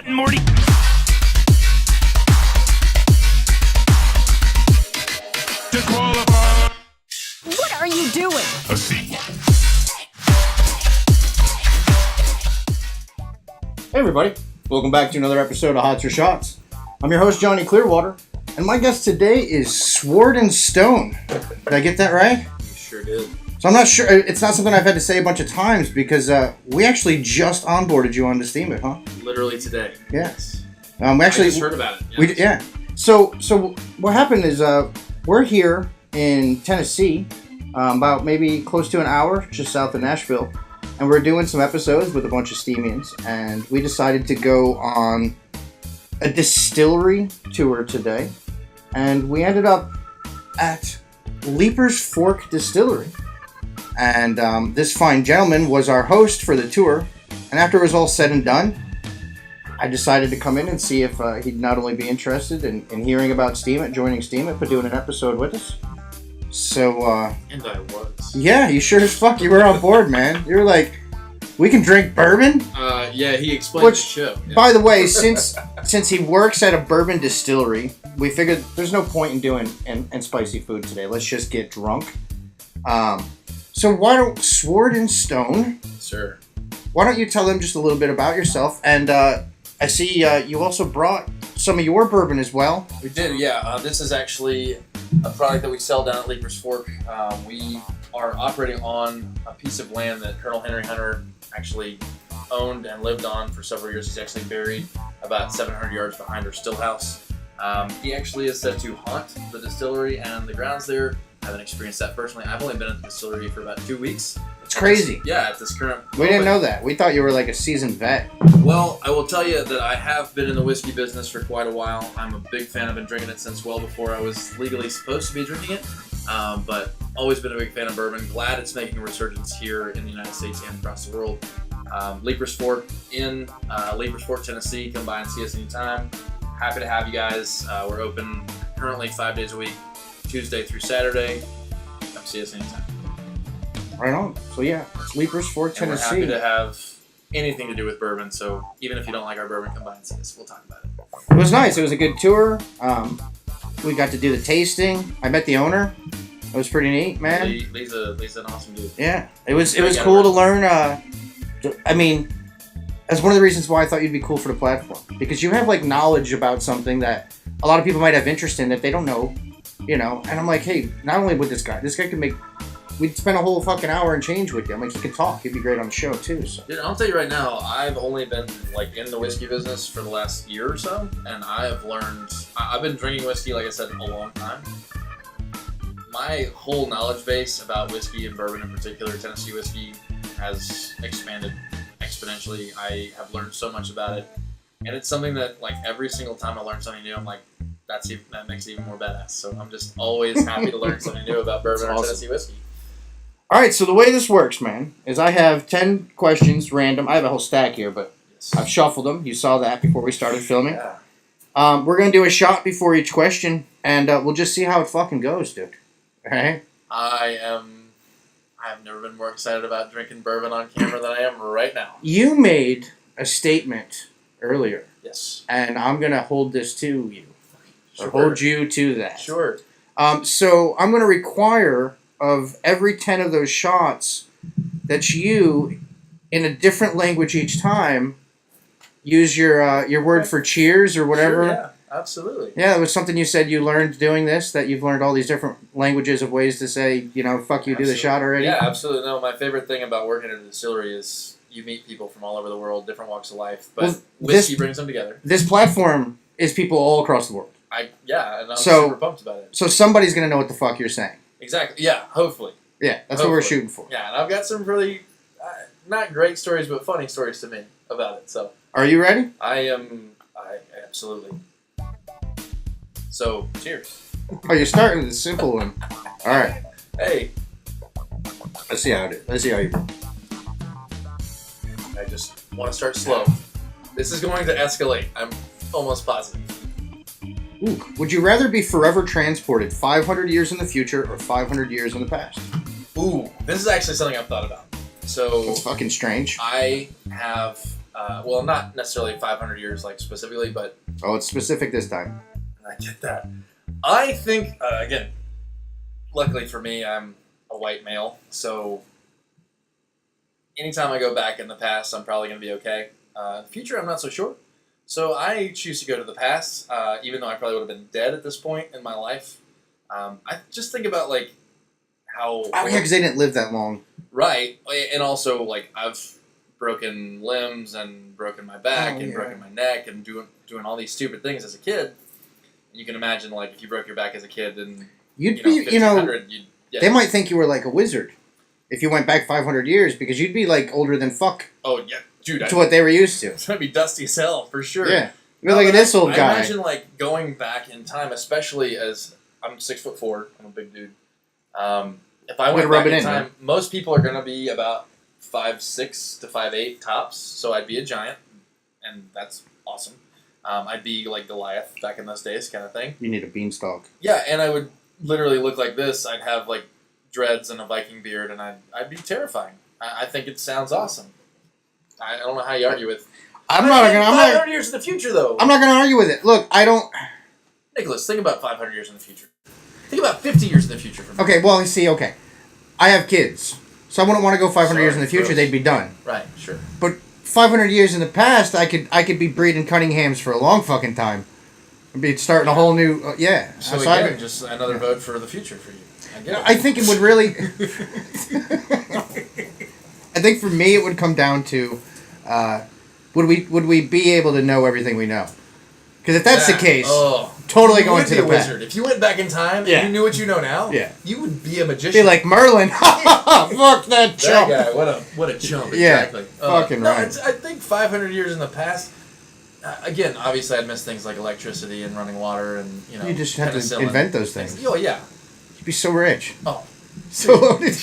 and Morty. Disqualified. What are you doing? A seat. Hey everybody, welcome back to another episode of Hots or Shots. I'm your host, Johnny Clearwater, and my guest today is Sword and Stone. Did I get that right? You sure did. So I'm not sure, it's not something I've had to say a bunch of times because we actually just onboarded you onto Steemit, huh? Literally today. Yes. We I actually just heard about it. Yeah. So what happened is we're here in Tennessee, about maybe close to an hour just south of Nashville, and we're doing some episodes with a bunch of Steemians, and we decided to go on a distillery tour today, and we ended up at Leaper's Fork Distillery. And this fine gentleman was our host for the tour, and after it was all said and done, I decided to come in and see if he'd not only be interested in hearing about Steemit, joining Steemit, but doing an episode with us. So, And I was. yeah, you sure as fuck, you were on board, man. You were like, we can drink bourbon? Yeah, he explained the show. Yeah. By the way, since he works at a bourbon distillery, we figured there's no point in doing and spicy food today. Let's just get drunk. So why don't Sword and Stone? Sir. Why don't you tell them just a little bit about yourself? And I see you also brought some of your bourbon as well. We did, yeah. This is actually a product that we sell down at Leaper's Fork. We are operating on a piece of land that Colonel Henry Hunter actually owned and lived on for several years. He's actually buried about 700 yards behind our still house. He actually is said to haunt the distillery and the grounds there. I haven't experienced that personally. I've only been at the distillery for about 2 weeks. It's crazy. Yeah, at this current We didn't moment. know that. We thought you were like a seasoned vet. Well, I will tell you that I have been in the whiskey business for quite a while. I'm a big fan. I've been drinking it since well before I was legally supposed to be drinking it. But always been a big fan of bourbon. Glad it's making a resurgence here in the United States and across the world. Leaper's Fork in Leaper's Fork, Tennessee. Come by and see us anytime. Happy to have you guys. We're open currently 5 days a week, Tuesday through Saturday. Come see us anytime. Right on. So yeah, it's Leaper's Fork, And we're Tennessee. happy to have anything to do with bourbon. So even if you don't like our bourbon, come by and see us. We'll talk about it. It was nice. It was a good tour. We got to do the tasting. I met the owner. It was pretty neat, man. Lee's an awesome dude. Yeah, it was cool to learn. I mean, that's one of the reasons why I thought you'd be cool for the platform, because you have like knowledge about something that a lot of people might have interest in that they don't know, you know. And I'm like, hey, not only with this guy could make. We'd spend a whole fucking hour and change with you. I'm like, he can talk. He'd be great on the show too. So. Dude, I'll tell you right now, I've only been like in the whiskey business for the last year or so, and I've learned. I've been drinking whiskey, like I said, a long time. My whole knowledge base about whiskey and bourbon in particular, Tennessee whiskey, has expanded exponentially. I have learned so much about it, and it's something that like every single time I learn something new, I'm like, that makes it even more badass. So I'm just always happy to learn something new about bourbon or Tennessee whiskey. All right, so the way this works, man, is I have 10 questions random. I have a whole stack here, but I've shuffled them. You saw that before we started filming. Yeah. We're going to do a shot before each question, and we'll just see how it fucking goes, dude. All right? I have never been more excited about drinking bourbon on camera than I am right now. You made a statement earlier, Yes. and I'm going to hold this to you. Sure. Or hold you to that. Sure. So I'm going to require of every 10 of those shots that you, in a different language each time, use your word for cheers or whatever. Sure, yeah, absolutely. Yeah, it was something you said you learned doing this, that you've learned all these different languages of ways to say, you know, fuck you, do the shot already. Yeah, absolutely. No, my favorite thing about working at a distillery is you meet people from all over the world, different walks of life, but Well, whiskey brings them together. This platform is people all across the world. And I'm So- super pumped about it. So somebody's going to know what the fuck you're saying. Exactly. Yeah, hopefully. Yeah, that's what we're Hopefully. shooting for. Yeah, and I've got some really, not great stories, but funny stories to me about it. So Are you ready? I absolutely. So, cheers. Oh, you're starting with a simple one. All right. Hey, Let's see how it is. Let's see how you do. I just want to start slow. This is going to escalate. I'm almost positive. Ooh. Would you rather be forever transported 500 years in the future or 500 years in the past? Ooh, this is actually something I've thought about. So That's fucking strange. I have well, not necessarily 500 years, like, specifically, but... Oh, it's specific this time. I get that. I think, again, luckily for me, I'm a white male, so anytime I go back in the past, I'm probably going to be okay. The future, I'm not so sure. So I choose to go to the past, even though I probably would have been dead at this point in my life. I just think about, like, how... Oh, yeah, because they didn't live that long. Right. And also, like, I've broken limbs and broken my back and broken my neck and doing all these stupid things as a kid. You can imagine, like, if you broke your back as a kid and, you'd be, yeah. They might think you were like a wizard if you went back 500 years because you'd be, like, older than fuck. Oh, yeah. Dude, to what they were used to. It's going to be dusty as hell, for sure. Yeah. You're like this old guy. I imagine, like, going back in time, especially as I'm 6'4", I'm a big dude. If I went back in time, most people are going to be about 5'6" to 5'8" tops, so I'd be a giant, and that's awesome. I'd be like Goliath back in those days, kind of thing. You need a beanstalk. Yeah, and I would literally look like this. I'd have like dreads and a Viking beard, and I'd be terrifying. I think it sounds awesome. I don't know how you argue with. I'm not gonna. 500 years in the future, though. I'm not gonna argue with it. Look, I don't. Nicholas, think about 500 years in the future. Think about 50 years in the future. For me. Okay, well, see, okay, I have kids, so I wouldn't want to go 500 years in the future. Gross. They'd be done. Right. Sure. But 500 years in the past, I could be breeding Cunninghams for a long fucking time. I'd be starting a whole new yeah. So again, just another vote for the future for you. I think it would really. I think for me, it would come down to, would we be able to know everything we know? Because if that's the case, totally going to the past. Wizard. If you went back in time and you knew what you know now, you would be a magician. Be like Merlin. Fuck that chump. That guy, what a chump. Yeah, exactly. fucking right. I think 500 years in the past. Again, obviously, I'd miss things like electricity and running water and You just have to invent those things. Oh yeah. You'd be so rich. Oh. So loaded.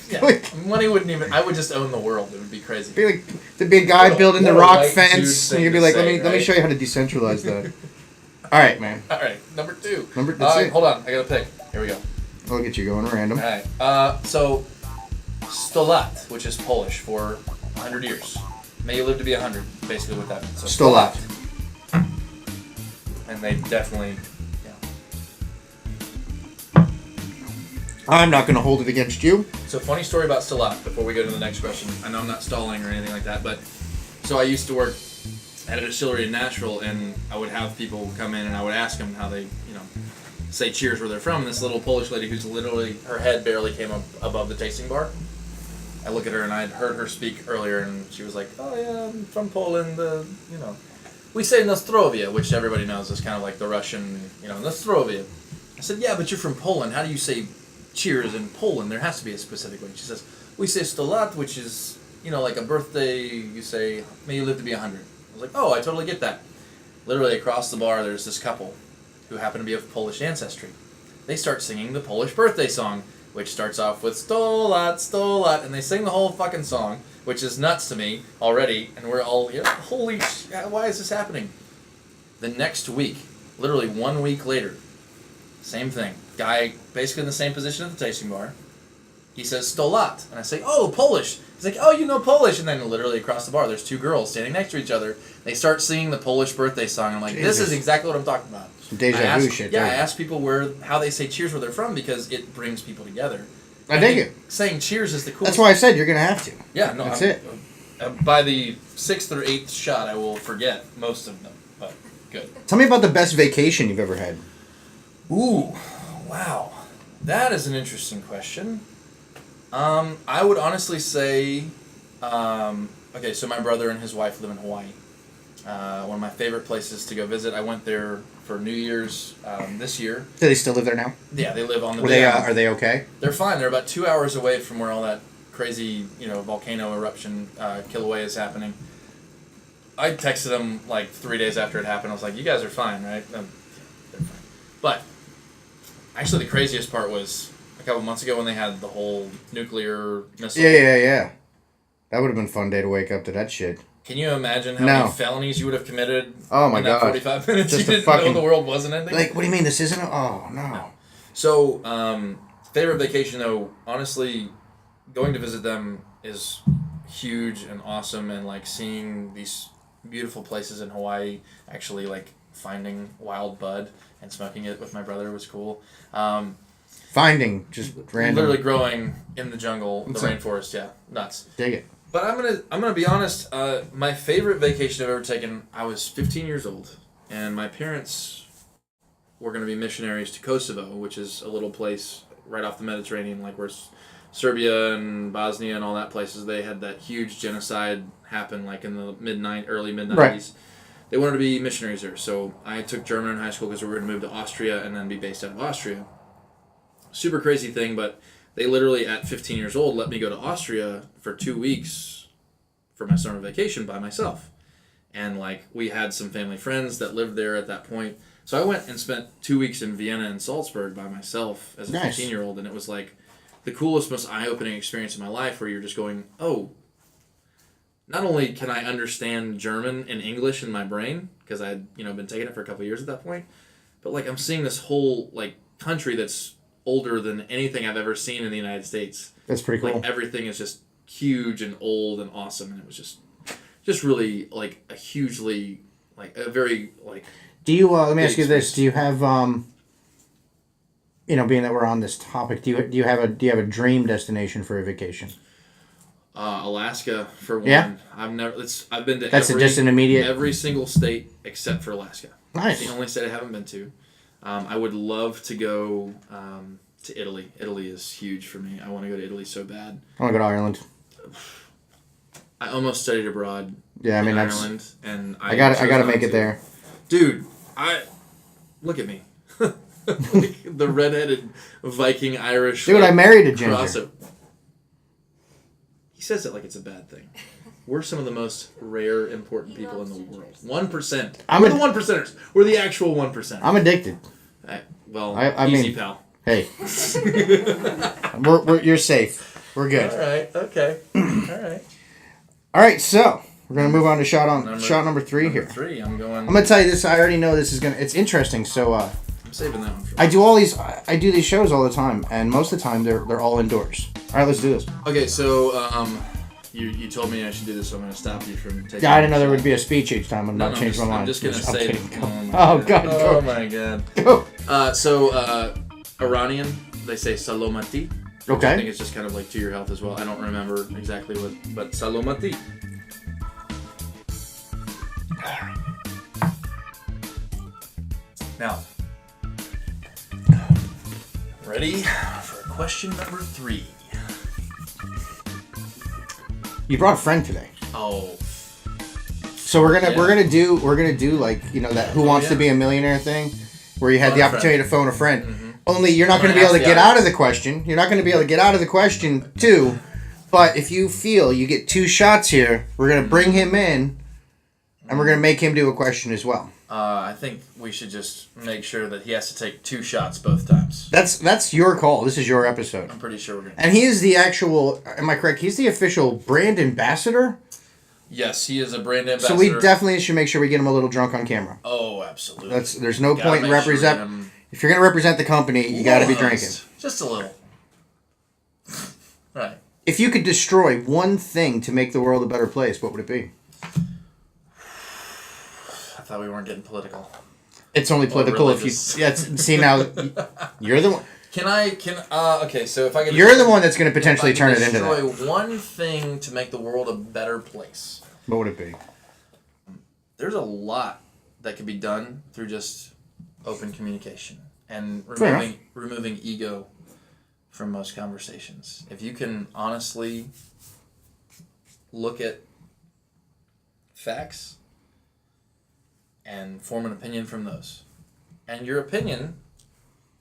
Yeah. Money wouldn't even. I would just own the world. It would be crazy. There'd be a guy building the rock fence, and you'd be like, "Let me show you how to decentralize that." All right, man. All right, number 2. That's it. Hold on, I got to pick. Here we go. I'll get you going random. All right. So, stolat, which is Polish for 100 years. May you live to be 100. Basically, what that means. So, stolat. And they definitely. I'm not going to hold it against you. So, funny story about stolat before we go to the next question. I know I'm not stalling or anything like that, but so I used to work at a distillery in Nashville, and I would have people come in, and I would ask them how they, say cheers where they're from. And this little Polish lady who's literally, her head barely came up above the tasting bar. I look at her, and I'd heard her speak earlier, and she was like, "Oh yeah, I'm from Poland. We say Nostrovia, which everybody knows is kind of like the Russian, Nostrovia." I said, "Yeah, but you're from Poland. How do you say cheers in Poland? There has to be a specific way." She says, "We say stolat, which is, like a birthday. You say, may you live to be 100. I was like, "Oh, I totally get that." Literally across the bar, there's this couple who happen to be of Polish ancestry. They start singing the Polish birthday song, which starts off with stolat, stolat, and they sing the whole fucking song, which is nuts to me already, and we're all, holy why is this happening? The next week, literally 1 week later, same thing. Guy basically in the same position at the tasting bar. He says stolat, and I say, "Oh, Polish." He's like, "Oh, you know Polish," and then literally across the bar, there's 2 girls standing next to each other. They start singing the Polish birthday song. I'm like, Jesus. This is exactly what I'm talking about. Some deja vu shit. Yeah, I ask people how they say cheers where they're from because it brings people together. I dig it. Saying cheers is the coolest. That's why I said you're gonna have to. Yeah, no, that's it. By the 6th or 8th shot, I will forget most of them. But good. Tell me about the best vacation you've ever had. Ooh, wow, that is an interesting question. I would honestly say, okay, so my brother and his wife live in Hawaii. One of my favorite places to go visit. I went there for New Year's this year. Do they still live there now? Yeah, they live on the. Are they okay? They're fine. They're about 2 hours away from where all that crazy, volcano eruption, Kilauea is happening. I texted them like 3 days after it happened. I was like, "You guys are fine, right?" They're fine. But actually, the craziest part was a couple months ago when they had the whole nuclear missile. Yeah. That would have been a fun day to wake up to that shit. Can you imagine how many felonies you would have committed in that 45 minutes? Just you didn't know the world wasn't ending? Like, what do you mean this isn't? Oh, no. So, favorite vacation, though, honestly, going to visit them is huge and awesome, and like seeing these beautiful places in Hawaii, actually like finding wild bud and smoking it with my brother was cool. Finding just random. Literally growing in the jungle, the That's it. rainforest. Yeah, nuts. Dig it. But I'm gonna be honest. My favorite vacation I've ever taken. I was 15 years old, and my parents were gonna be missionaries to Kosovo, which is a little place right off the Mediterranean, like where Serbia and Bosnia and all that places. They had that huge genocide happen, like in the early mid 90s. Right. They wanted to be missionaries there, so I took German in high school because we were gonna move to Austria and then be based out of Austria. Super crazy thing, but they literally at 15 years old let me go to Austria for 2 weeks for my summer vacation by myself. And like we had some family friends that lived there at that point. So I went and spent 2 weeks in Vienna and Salzburg by myself as a Nice. 15-year-old, and it was like the coolest, most eye-opening experience in my life where you're just going, oh, not only can I understand German and English in my brain, because I'd been taking it for a couple of years at that point, but like I'm seeing this whole like country that's older than anything I've ever seen in the United States. That's pretty cool. Like everything is just huge and old and awesome, and it was just really like a hugely like a very like. Do you let me ask you experience. this? Do you have being that we're on this topic, do you have a dream destination for a vacation? Alaska for one. Yeah. I've been to That's just an immediate. every single state except for Alaska. Nice. It's the only state I haven't been to. I would love to go to Italy. Italy is huge for me. I want to go to Italy so bad. I want to go to Ireland. I almost studied abroad. Yeah, I mean in that's. Ireland, and I got chose to not make it to. there. Dude. Look at me. Like the redheaded Viking Irish. Dude, I married a ginger. crossover. He says it like it's a bad thing. We're some of the most rare, important people in the world. 1%. We're the 1%ers. We're the actual 1%. I'm addicted. I mean- easy, pal. Hey, you're safe. We're good. All right. Okay. All right. All right, so we're gonna move on to shot number 3 here. 3. I'm going. I'm gonna tell you this. I already know this is gonna. It's interesting. So I'm saving that one for. I do these shows all the time, and most of the time they're all indoors. All right, let's do this. Okay, so you told me I should do this, so I'm going to stop you from taking. Yeah, I didn't know there would be a speech each time. I'm No, not changing my mind. I'm just going to I'm say. kidding. Go. Oh Oh God, go. Oh my God. Go. So Iranian, they say salomati. Which I Okay. think it's just kind of like to your health as well. I don't remember exactly what, but salomati. Now, ready for question number 3. You brought a friend today. Oh, So we're gonna Yeah. we're gonna do like that Who Wants to yeah. Be a Millionaire thing, where you had Phone the a opportunity to phone a friend. Mm-hmm. Only you're not I'm gonna be gonna able to ask get the out of audience. the question. You're not gonna be able to get out of the question too. But if you feel you get 2 shots here, we're gonna bring him in, and we're gonna make him do a question as well. I think we should just make sure that he has to take 2 shots both times. That's your call. This is your episode. I'm pretty sure we're gonna. And he is the actual. Am I correct? He's the official brand ambassador. Yes, he is a brand ambassador. So we definitely should make sure we get him a little drunk on camera. Oh, absolutely. There's no Gotta point in make sure we represent. get him If you're gonna represent the company, you got to be drinking. Just a little. Right. If you could destroy one thing to make the world a better place, what would it be? I thought we weren't getting political. It's only political if religious. you. Yeah, see now, you're the one. Okay, so if I could. You're the one that's going to potentially turn it into destroy that. one thing to make the world a better place. What would it be? There's a lot that could be done through just open communication and Fair removing ego from most conversations. If you can honestly look at facts and form an opinion from those. And your opinion,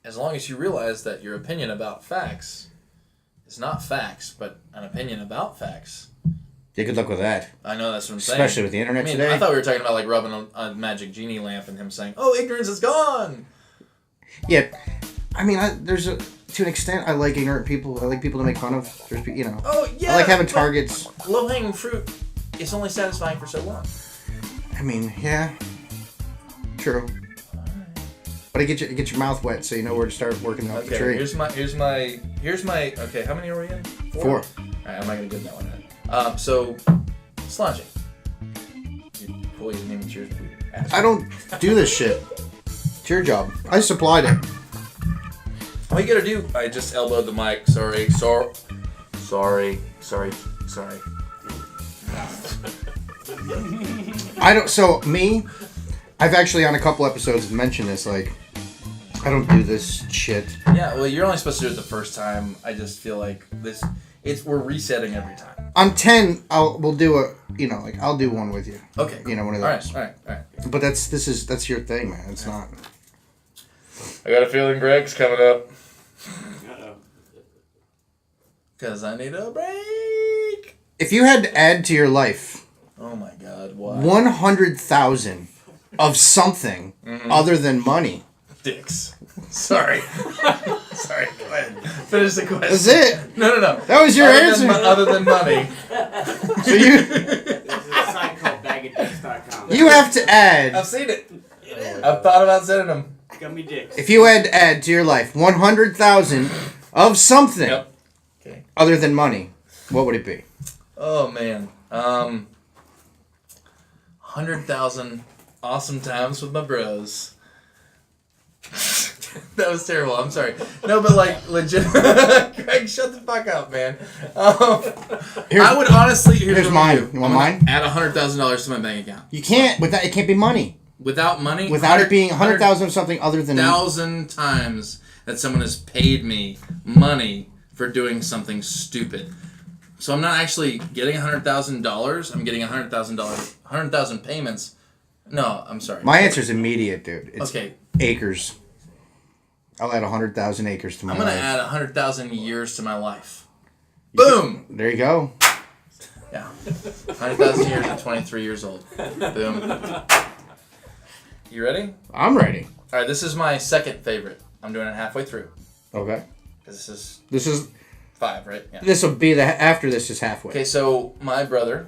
as long as you realize that your opinion about facts is not facts, but an opinion about facts. Yeah, good luck with that. I know, that's what I'm saying. Especially with the internet today. I thought we were talking about like rubbing a magic genie lamp and him saying, "Oh, ignorance is gone." Yeah, I mean, to an extent, I like ignorant people. I like people to make fun of. There's, Oh yeah. I like having but targets. Low-hanging fruit is only satisfying for so long. I mean, yeah, true. But it gets your mouth wet, so you know where to start working up the Okay, tree. here's my. Okay, how many are we in? 4. All right, I'm not gonna give that one. So, sludging. You didn't even cheers. I don't do this shit. It's your job. I supplied it. All you gotta do, I just elbowed the mic. Sorry. I've actually on a couple episodes mentioned this, like, I don't do this shit. Yeah, well, you're only supposed to do it the first time. I just feel like we're resetting every time. On 10, we'll do I'll do one with you. Okay. One of those. All right. But that's your thing, man. It's not. I got a feeling Greg's coming up. Because I need a break. If you had to add to your life, oh my God, what? 100,000 of something other than money. Dicks. Sorry. Sorry, go ahead. Finish the question. That's it. No. That was your answer. Other than money. So you... There's a site called bagadicks.com. You have to add... I've seen it. I've thought about sending them. Gummy dicks. If you had to add to your life 100,000 of something Okay. other than money, what would it be? Oh, man. 100,000 awesome times with my bros. That was terrible. I'm sorry. No, but like legit. Greg, shut the fuck up, man. I would honestly. Here's mine. You want mine? Add $100,000 to my bank account. You can't. It can't be money. Without money. Without it being 100,000 of something other than 1,000 times that someone has paid me money for doing something stupid. So I'm not actually getting $100,000. I'm getting $100,000. 100,000 payments. No, I'm sorry. My answer's immediate, dude. It's okay. Acres. I'll add 100,000 acres to my life. I'm gonna add 100,000 years to my life. Boom. There you go. Yeah. 100,000 years at 23 years old. Boom. You ready? I'm ready. All right. This is my second favorite. I'm doing it halfway through. Okay. Because this is 5, right? Yeah. This will be after this is halfway. Okay. So my brother,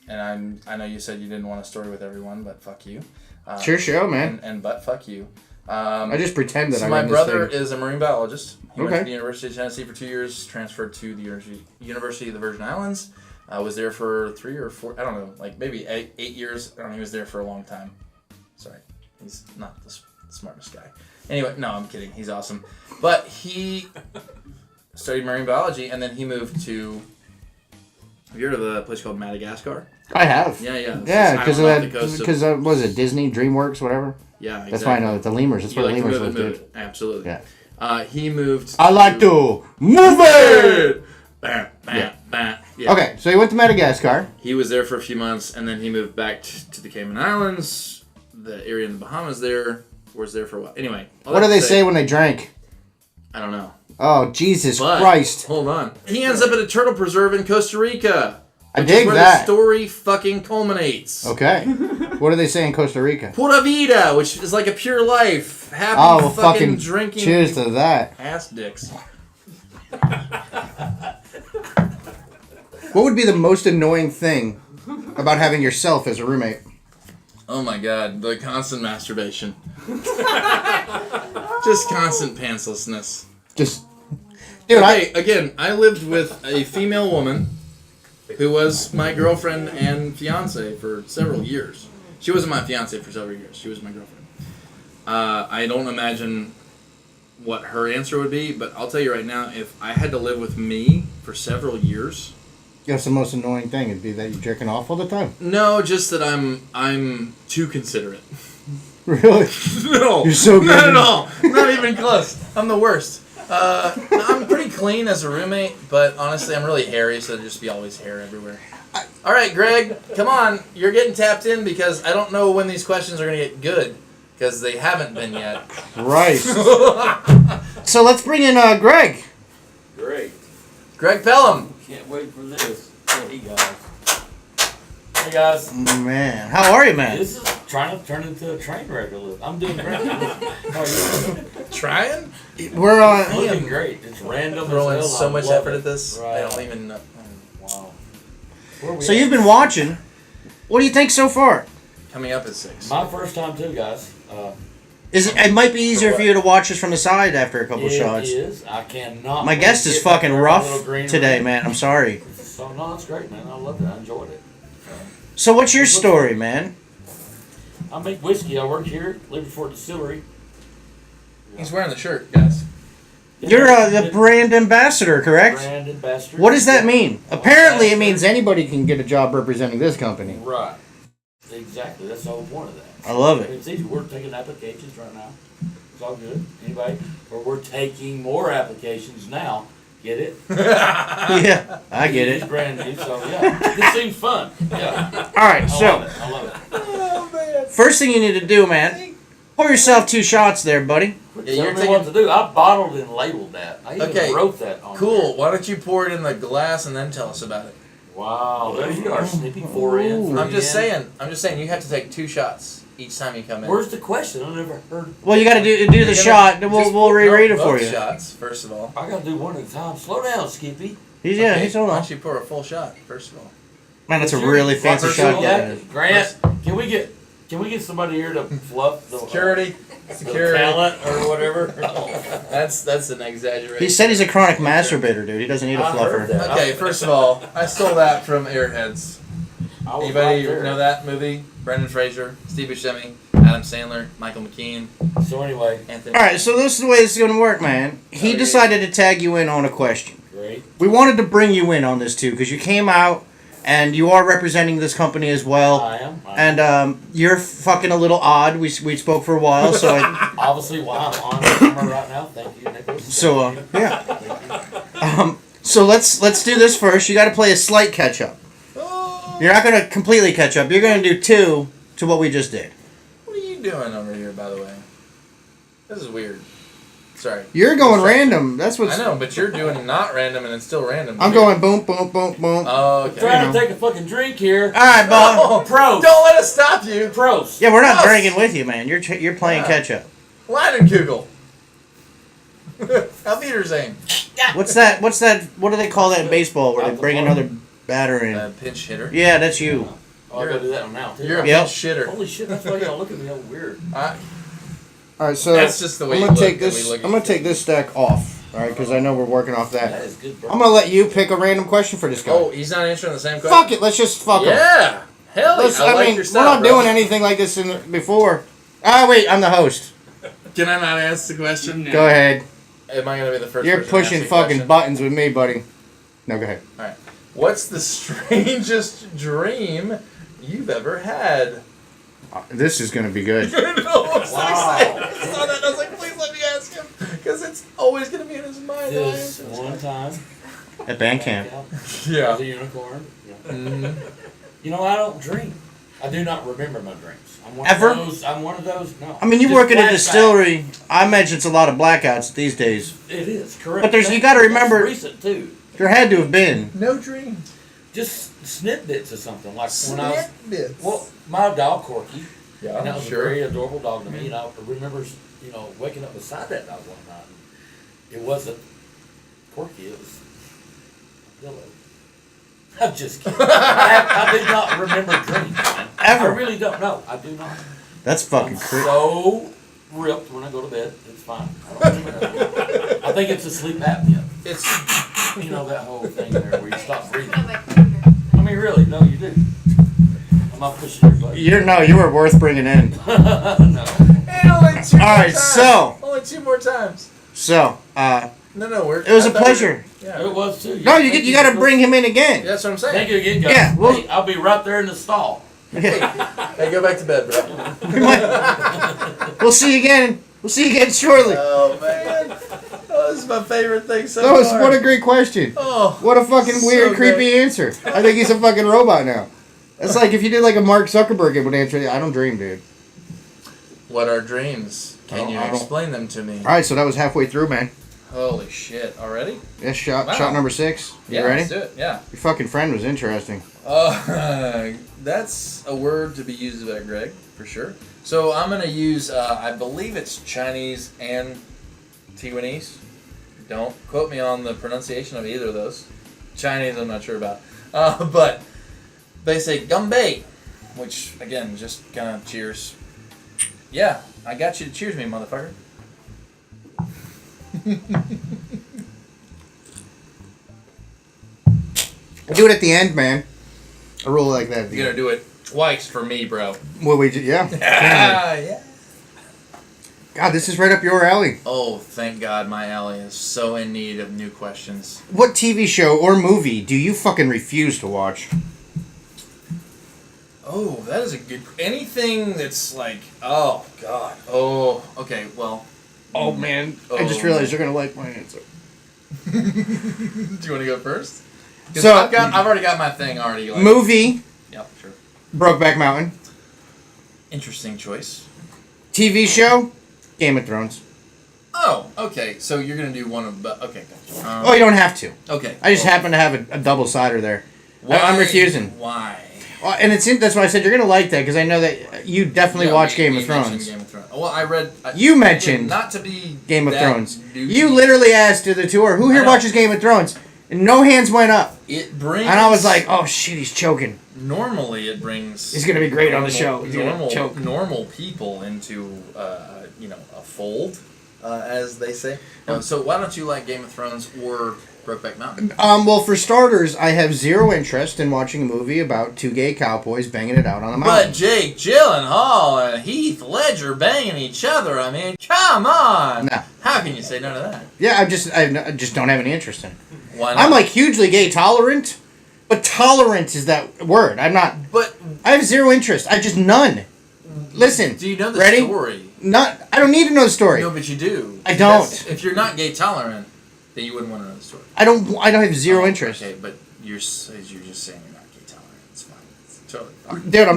and I know you said you didn't want a story with everyone, but fuck you. It's your show, man. And but fuck you. I just pretend that so I'm my in brother this thing. is a marine biologist. He went Okay. to the University of Tennessee for 2 years, transferred to the University of the Virgin Islands. Was there for 3 or 4, I don't know, like maybe 8 years. I don't know, he was there for a long time. Sorry, he's not the smartest guy. Anyway, no, I'm kidding. He's awesome. But he studied marine biology, and then he moved to, have you heard of a place called Madagascar? I have. Yeah. Yeah, because of that, because what was it, Disney, DreamWorks, whatever? Yeah, exactly. That's why I know that the lemurs. That's where the lemurs live, dude. Absolutely. Yeah. He moved. I like to move it. Bam, bam, bam. Yeah. Okay, so he went to Madagascar. He was there for a few months, and then he moved back to the Cayman Islands, the area in the Bahamas. Was there for a while. Anyway. What do they say when they drank? I don't know. Oh, Jesus But, Christ! Hold on. He ends up at a turtle preserve in Costa Rica. I which dig is where that. the story fucking culminates. Okay. What do they say in Costa Rica? Pura vida, which is like a pure life. Happy Oh, well, fucking drinking. Cheers to that. Ass dicks. What would be the most annoying thing about having yourself as a roommate? Oh my god, the constant masturbation. Just constant pantslessness. Just... Dude, okay, again, I lived with a female woman who was my girlfriend and fiance for several years. She wasn't my fiance for several years. She was my girlfriend. I don't imagine what her answer would be, but I'll tell you right now, if I had to live with me for several years... That's the most annoying thing. It'd be that you're jerking off all the time. No, just that I'm too considerate. Really? No. You're so good. Not at all. Not even close. I'm the worst. I'm pretty clean as a roommate, but honestly, I'm really hairy, so there'd just be always hair everywhere. All right, Greg, come on. You're getting tapped in because I don't know when these questions are going to get good, because they haven't been yet. Right. So let's bring in Greg. Great. Greg Pelham. Can't wait for this. Hey, guys. Hey, guys. Man, how are you, man? This is trying to turn into a train wreck a little. I'm doing great. How are you? Trying? We're Looking great. It's random. Throwing as hell. so I much love effort it. at this. Right. I don't even know. Wow. So you've been watching. What do you think so far? Coming up at 6. My first time too, guys. It might be easier for you to watch this from the side after a couple shots. It is. I cannot. My guest is fucking rough today, man. I'm sorry. So no, that's great, man. I loved it. I enjoyed it. So what's your story, man? I make whiskey. I work here at Liberty Distillery. He's wearing the shirt, guys. You're the brand ambassador, correct? Brand ambassador. What does that mean? Apparently, it means anybody can get a job representing this company. Right. Exactly. That's the whole point of that. I love it. It's easy. We're taking applications right now. It's all good. Anybody? Or we're taking more applications now. Get it? Yeah, I get It's it. brand new, so yeah. This seems fun. Yeah. All right, I so love it. I love it. Oh, man. first thing you need to do, man, pour yourself 2 shots there, buddy. Quit Yeah, telling you're me taking- what to do. I bottled and labeled that. I even Okay, wrote that on Cool. there. Why don't you pour it in the glass and then tell us about it? Wow, there you are, Snippy. 4 in. Ooh. 3 I'm just in. saying. You have to take 2 shots each time you come in. Where's the question? I never heard. Well, you got to do You're the gonna shot, and just we'll reread it for both you. shots, first of all. I gotta do one at a time. Slow down, Skippy. He's Okay, he's hold Why on. don't you pour a full shot, first of all? Man, that's a Sure. really fancy First shot. of all, guy. Grant, can we get somebody here to fluff the Security. the Security. talent or whatever? That's an exaggeration. He said he's a chronic masturbator, dude. He doesn't need a I fluffer. heard that. Okay, first of all, I stole that from Airheads. I was Anybody right there. know that movie? Brendan Fraser, Steve Buscemi, Adam Sandler, Michael McKean, So anyway, Anthony. All right, so this is the way this is going to work, man. He Okay. decided to tag you in on a question. great. We wanted to bring you in on this too because you came out and you are representing this company as well. I am. And you're fucking a little odd. We spoke for a while, so Obviously, while I'm on camera right now, thank you, Nicholas. so Thank you. yeah. Thank you. So let's do this first. You got to play a slight catch up. Oh, You're not going to completely catch up. You're going to do 2 to what we just did. what are you doing over here, by the way? This is weird. Sorry. You're going random. That's what's. I know, but you're doing not random and it's still random. I'm going boom, boom, boom, boom. Oh, okay. Trying know. to take a fucking drink here. All right, Bob. No, Pros. don't let us stop you. Pros. Yeah, we're not Yes. drinking with you, man. You're playing Yeah. catch up. Leinenkugel. How Peter's aim. What's that? What do they call that in baseball where they bring another batter in? Pinch hitter. Yeah, that's you. Oh, I gotta do that one now too. You're a Yep. pinch hitter. Holy shit! That's why y'all look at me all weird. All right, so That's just the way I'm you gonna look take when this. we look I'm at gonna take this stack off. All right, because I know we're working off That that. is good, bro. I'm gonna let you pick a random question for this guy. Oh, he's not answering the same question? Fuck it. Let's just fuck him. Yeah. Hell yeah. I like mean, your we're style, not bro. doing anything like this before. Ah, wait, I'm the host. Can I not ask the question? Go ahead. Am I going to be the first You're person to ask pushing you a fucking question? buttons with me, buddy. No, go ahead. Alright. What's the strangest dream you've ever had? This is gonna be good. I know, I'm so Wow. excited. I saw that and I was like, please let me ask him. Because it's always going to be in his mind. This one time. At band camp. Yeah. As a unicorn. Yeah. Mhm. You know, I don't dream. I do not remember my dreams. I'm one Ever? Of those, I'm one of those. No. I mean, you Just work at a flashback. distillery. I imagine it's a lot of blackouts these days. It is correct. But there's- you That's- gotta that's remember- recent too. There had to have been. No dream. Just snippets of something like when I was. Snippets. Well, my dog Corky. Yeah, And that was sure. a very adorable dog to me. And I remember, waking up beside that dog one night. And it wasn't Corky, it was Billy. I'm just kidding. I do not remember dreams, man. Ever. I really don't know. I do not. That's fucking I'm crazy. so ripped when I go to bed. It's fine. I don't remember that. I think it's a sleep apnea. It's You know, that whole thing there where you stop breathing. I mean, really, no, you do. I'm not pushing your butt. You were worth bringing in. No. and only 2 more All right, times. so- Only 2 more times. So, No, we're. it was I a thought we were- pleasure. Yeah. It was too. No, you got to bring him in again. Yeah, that's what I'm saying. Thank you again, guys. Yeah, well- Hey, I'll be right there in the stall. Hey, go back to bed, bro. We'll see you again. We'll see you again shortly. Oh man, oh, this is my favorite thing so That was far. what a great question. Oh, What a fucking So weird, great. creepy answer. I think he's a fucking robot now. That's like if you did like a Mark Zuckerberg, it would answer. I don't dream, dude. what are dreams? Can you I don't- explain them to me? All right, so that was halfway through, man. Holy shit! Already? Yes, shot Wow. shot number 6. You Yeah, ready? let's do it. Yeah. Your fucking friend was interesting. That's a word to be used by Greg for sure. So I'm gonna use. I believe it's Chinese and Taiwanese. Don't quote me on the pronunciation of either of those. Chinese, I'm not sure about. But they say "gumbei," which again, just kind of cheers. Yeah, I got you to cheers me, motherfucker. Do it at the end, man. A rule like that. You're gonna do it twice for me, bro. What we do? Yeah. Yeah. God, this is right up your alley. Oh, thank God, my alley is so in need of new questions. What TV show or movie do you fucking refuse to watch? Oh, that is a good. Anything that's like, oh God, oh, okay, well. Oh man. I just realized you're gonna like my answer. Do you want to go first? So I've already got my thing already. Like, movie. Yep, sure. Brokeback Mountain. Interesting choice. TV show. Game of Thrones. Oh, okay. So you're gonna do one of. Okay, gotcha. Oh, you don't have to. Okay. I just happen to have a double cider there. I'm refusing. Why? Well, and that's why I said you're gonna like that because I know that you definitely watch Game of Thrones. Game of Thrones. Well, I read. You mentioned not to be Game of that Thrones. douchey. You literally asked to the tour, who here watches Game of Thrones? And no hands went up. It brings. And I was like, oh shit, he's choking. Normally, it brings. He's gonna be great on the show. He's Normal, gonna choke. normal people into a fold, as they say. So why don't you like Game of Thrones or Brokeback Mountain? Well, for starters, I have zero interest in watching a movie about two gay cowboys banging it out on a mountain. But Jake Gyllenhaal and Heath Ledger banging each other. I mean, come on. No. How can you say no to that? Yeah, I just don't have any interest in it. Why not? I'm like hugely gay tolerant, but tolerant is that word. I'm not. But I have zero interest. I just none. Listen. do you know the ready? story? I don't need to know the story. No, but you do. I don't. If you're not gay tolerant, then you wouldn't want to know the story. I don't have zero interest. Okay, but you're just saying you're not gay tolerant. It's fine. It's totally fine. Dude,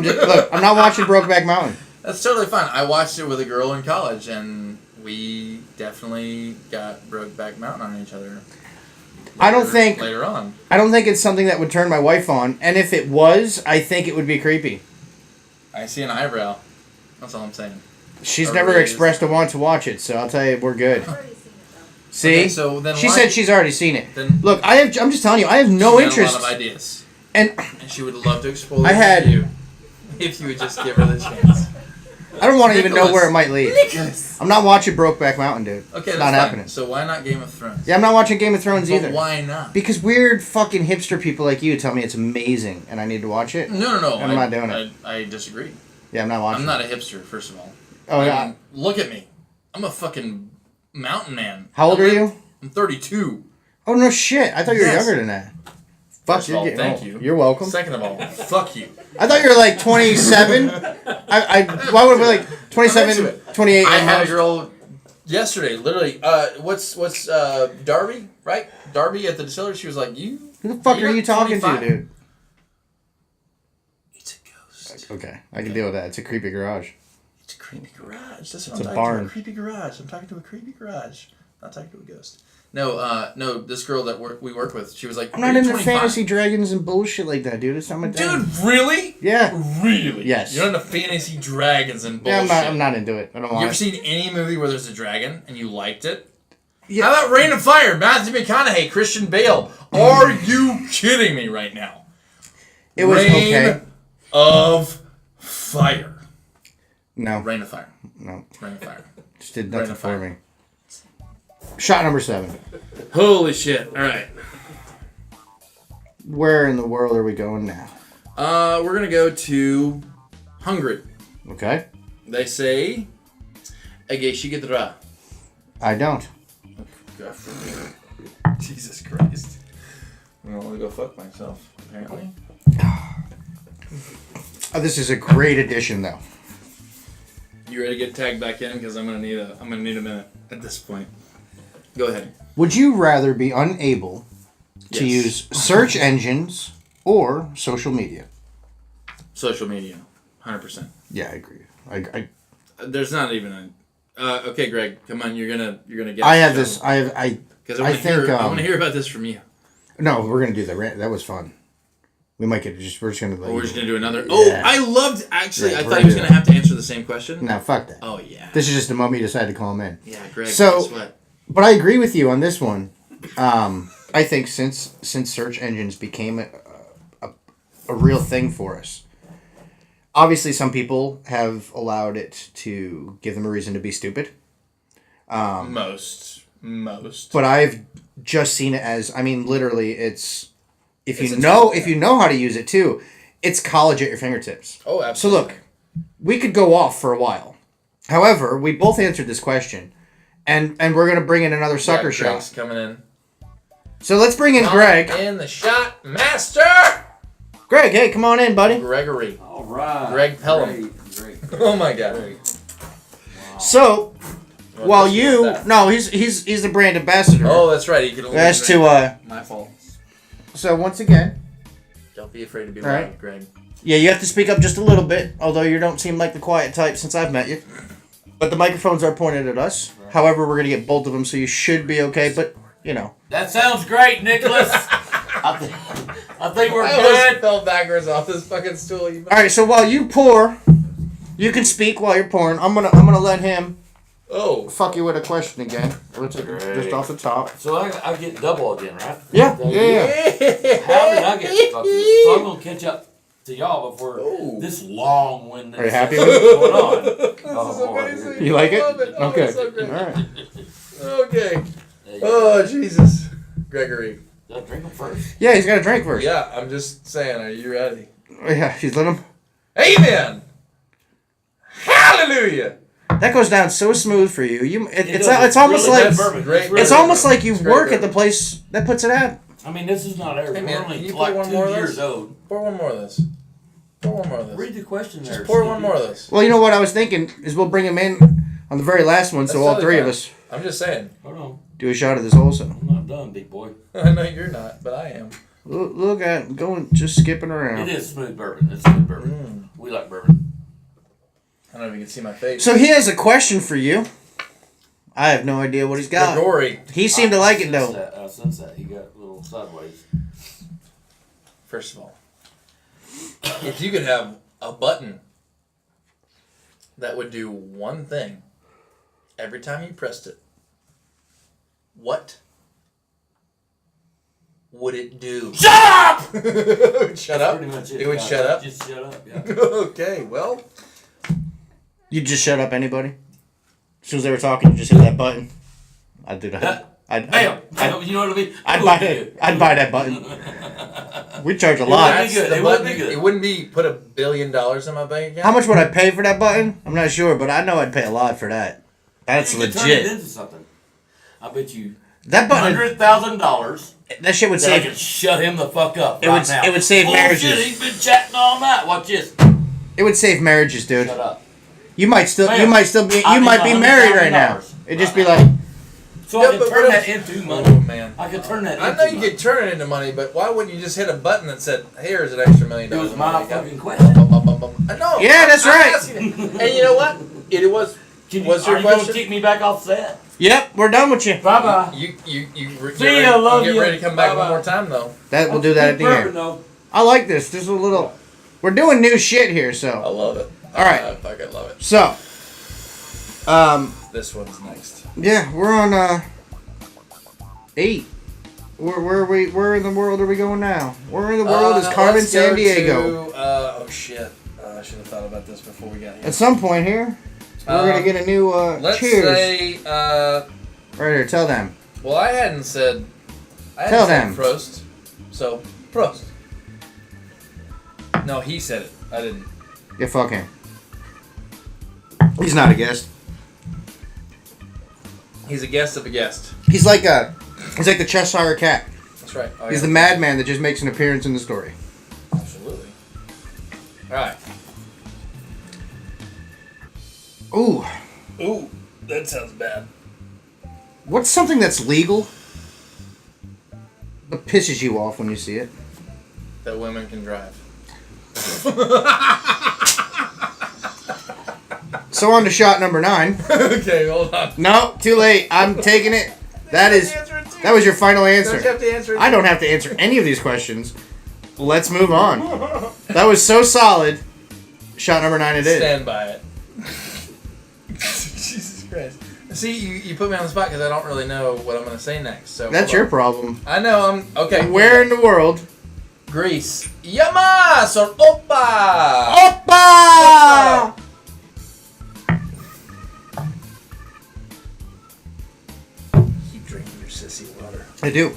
I'm not watching Brokeback Mountain. That's totally fine. I watched it with a girl in college, and we definitely got Brokeback Mountain on each other. I don't think later on. I don't think it's something that would turn my wife on, and if it was, I think it would be creepy. I see an eyebrow. That's all I'm saying. She's Or never really expressed a want to watch it, so I'll tell you we're good. See? Okay, so then she why- said she's already seen it. Then Look, I'm just telling you, I have no she's got interest. a lot of ideas, And and she would love to explore I had- with you if you would just give her the chance. I don't want to even know Nicholas. where it might lead. I'm not watching Brokeback Mountain, dude. Okay, it's that's not fine. happening. So why not Game of Thrones? Yeah, I'm not watching Game of Thrones But either. why not? Because weird fucking hipster people like you tell me it's amazing and I need to watch it. No. I'm not doing it. I disagree. Yeah, I'm not watching I'm not a hipster, first of all. Oh, I yeah. mean, look at me. I'm a fucking mountain man. How old are you? I'm 32. Oh, no shit. I thought you were Yes. younger than that. Fuck, First of all, getting thank old. you. You're welcome. Second of all, fuck you. I thought you were like 27. Why would I be like I'm into 27, it. 28? I at had a most? girl yesterday, literally. What's Darby, right? Darby at the distillery. She was like, "You." Who the fuck you're are you talking 25? to, dude? It's a ghost. Okay, I can deal with that. It's a creepy garage. It's a creepy garage. That's what It's I'm a talking barn. to. A creepy garage. I'm talking to a creepy garage. Not talking to a ghost. No. This girl that we work with, she was like, I'm not "Are you into 25?" fantasy dragons and bullshit like that, dude. It's not my thing. Dude, really? Yeah. Really? Yes. You're into fantasy dragons and Yeah, bullshit. I'm not into it. I don't You want ever it. seen any movie where there's a dragon and you liked it? Yeah. How about Rain of Fire? Matthew McConaughey, Christian Bale. Are you kidding me right now? It was Rain okay. of Fire. No. Rain of Fire. No. Rain of Fire. Just did Rain nothing of for Fire. me. Shot number 7. Holy shit! All right. Where in the world are we going now? We're gonna go to Hungary. Okay. They say, "Egészségedre." I don't. Jesus Christ. I don't want to go fuck myself, apparently. Oh, this is a great addition, though. You ready to get tagged back in? Because I'm gonna need a minute at this point. Go ahead. Would you rather be unable to Yes. use search engines or social media? Social media, 100%. Yeah, I agree. I There's not even a. Okay, Greg, come on. You're gonna get. I have this. I Because I think. I want to hear about this from you. No, we're gonna do that. That was fun. We might get we're just gonna. Or we're just gonna do another. Yeah. Oh, I loved. Actually, Yeah, I we're thought gonna he was do gonna that. have to answer the same question. No, fuck that. Oh yeah. This is just the moment you decided to call him in. Yeah, Greg. So- guess what? But I agree with you on this one. I think since search engines became a real thing for us, obviously some people have allowed it to give them a reason to be stupid. Most. But I've just seen it as, I mean, literally, it's if It's you a know tool, if yeah. you know how to use it too, it's college at your fingertips. Oh, So absolutely. look, we could go off for a while. However, we both answered this question, and we're gonna bring in another sucker shot. Greg's coming in. So let's bring in Greg. In the shot master. Greg, hey, come on in, buddy. Gregory. All right. Greg Pelham. Great. Oh my God. So What while was you that? no, he's the brand ambassador. Oh, that's right. He could only That's drink. to My fault. So once again, Don't be afraid to be All loud, right. Greg. yeah, you have to speak up just a little bit. Although you don't seem like the quiet type since I've met you. But the microphones are pointed at us. However, we're gonna get both of them, so you should be okay. But you know. That sounds great, Nicholas. I think we're I almost good. fell backwards off this fucking stool. You All right, so while you pour, you can speak while you're pouring. I'm gonna let him Oh. fuck you with a question again. Just off the top. So I get double again, right? Yeah. How did I get fucked? So I'm gonna catch up to y'all before Ooh. this long-winded. Are you happy going with it? on. This Oh, is boy. amazing. You like it? I love it. Oh, Okay. it's so great. All right. Okay. There you Oh, Jesus. Gregory. go. Drink them first. Yeah, he's got a drink first. Yeah, I'm just saying, are you ready? Yeah, he's let him. Amen. Hallelujah. That goes down so smooth for you. It's does. almost Really like good bourbon. Great It's really it's good almost bourbon. like you It's great work at the bourbon. place that puts it at. I mean, this is not every. Hey, We're man, only can you pour like one 2 more of years this? old. Pour one more of this. Pour one more of this. Read the question there. Just pour one Snoopy. more of this. Well, you know what I was thinking is we'll bring him in on the very last one, so That's all totally three of fine. us I'm just saying. Hold on. do a shot of this also. I'm not done, big boy. I know you're not, but I am. Look at going, just skipping It around. is smooth bourbon. It's smooth bourbon. We like bourbon. I don't know if you can see my face. So he has a question for you. I have no idea what he's got. Gregory. He seemed to like it though. I sense that. He got a little sideways. First of all, if you could have a button that would do one thing every time you pressed it, what would it do? Shut up! It would shut up? Pretty much it. It would Yeah, shut up? Just shut up. Yeah. Okay, well. You just shut up anybody? As soon as they were talking, you just hit that button. I'd do that. Bam! You know what I mean? I'd It buy would be it. good. I'd buy that button. We charge a would lot. be good. The It would button- be good. It wouldn't be put $1 billion in my bank account. How much would I pay for that button? I'm not sure, but I know I'd pay a lot for that. That's You could turn it legit. into something. I bet you That button, $100,000 that shit would that I save. could shut him the fuck up. It right would- now. it would save Bullshit, marriages. He's been chatting all night. Watch this. It would save marriages, dude. Shut up. You might still Man, be, I you need might be married right now. $100,000 It'd just right be now. like, So Yeah, I could but turn what that if- into Oh, money. man. I could turn that I into know you money. could turn it into money, but why wouldn't you just hit a button that said, "Here's an extra $1 million"? It was in my my bank account? fucking question. No. Yeah, that's I'm right. asking it. And you know what? It was. Are What's your you going question? to kick me back off set? "Yep, we're done with you." Bye-bye. You get See ready, ya, love get ya. ready to come back Bye-bye. one more time though. That we'll do that at the Bourbon, end. though. I like this. This is a little. We're doing new shit here, I so love it. All right. I fucking love it. so. This one's next. Yeah, we're on 8. Where are we? Where in the world are we going now? Where in the world is Carmen let's go San Diego? to, oh shit! I should have thought about this before we got here. At some point here, we're gonna get a new Let's cheers. say. Right here, tell them. Well, I hadn't said. Tell them. Prost. So Prost. No, he said it. I didn't. Yeah, fuck him. He's not a guest. He's a guest of a guest. He's like the Cheshire Cat. That's right. Oh, He's yeah. the madman that just makes an appearance in the story. Absolutely. All right. Ooh, Ooh, that sounds bad. what's something that's legal but pisses you off when you see it? That women can drive. So on to shot number 9. Okay, hold on. No, too late. I'm taking it. That was your final Don't you answer. have to answer it? I don't have to answer any of these questions. Let's move on. That was so solid. Shot number 9 it is. Stand by it. Jesus Christ. See, you put me on the spot because I don't really know what I'm going to say next. So That's your problem. I know. I'm okay. Where in the world? Greece. Yamas or Oppa. Oppa! Keep drinking your sissy water. I do.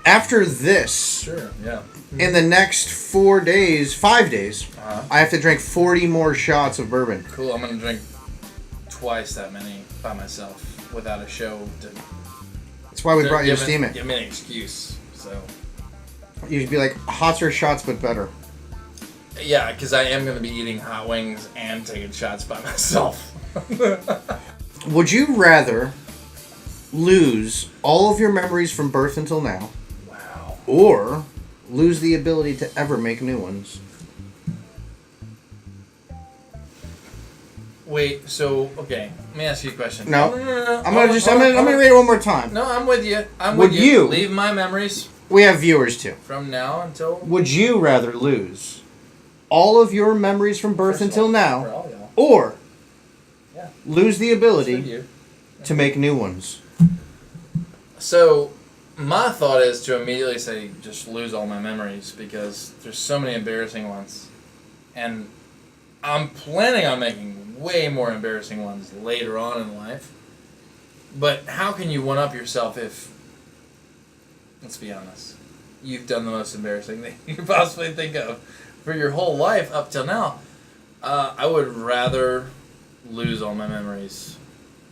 after this, Sure, yeah. in the next 5 days, Uh-huh. I have to drink 40 more shots of bourbon. Cool, I'm gonna drink twice that many by myself without a show to That's why we brought you to give Steemit. Give me an excuse. So You'd be like hotter shots, but better. yeah, because I am gonna be eating hot wings and taking shots by myself. Would you rather lose all of your memories from birth until now, Wow. or lose the ability to ever make new ones? Wait, so okay, let me ask you a question. No. I'm gonna Hold on. read it one more time. No, I'm with you. I'm Would with you. you- Leave my memories We have viewers too. from now until Would you rather lose all of your memories from birth First of until all, now, for all y'all. or Yeah. lose the For ability you. to make new ones? So my thought is to immediately say just lose all my memories because there's so many embarrassing ones, and I'm planning on making way more embarrassing ones later on in life. But how can you one up yourself if, let's be honest, you've done the most embarrassing thing you could possibly think of for your whole life up till now? I would rather lose all my memories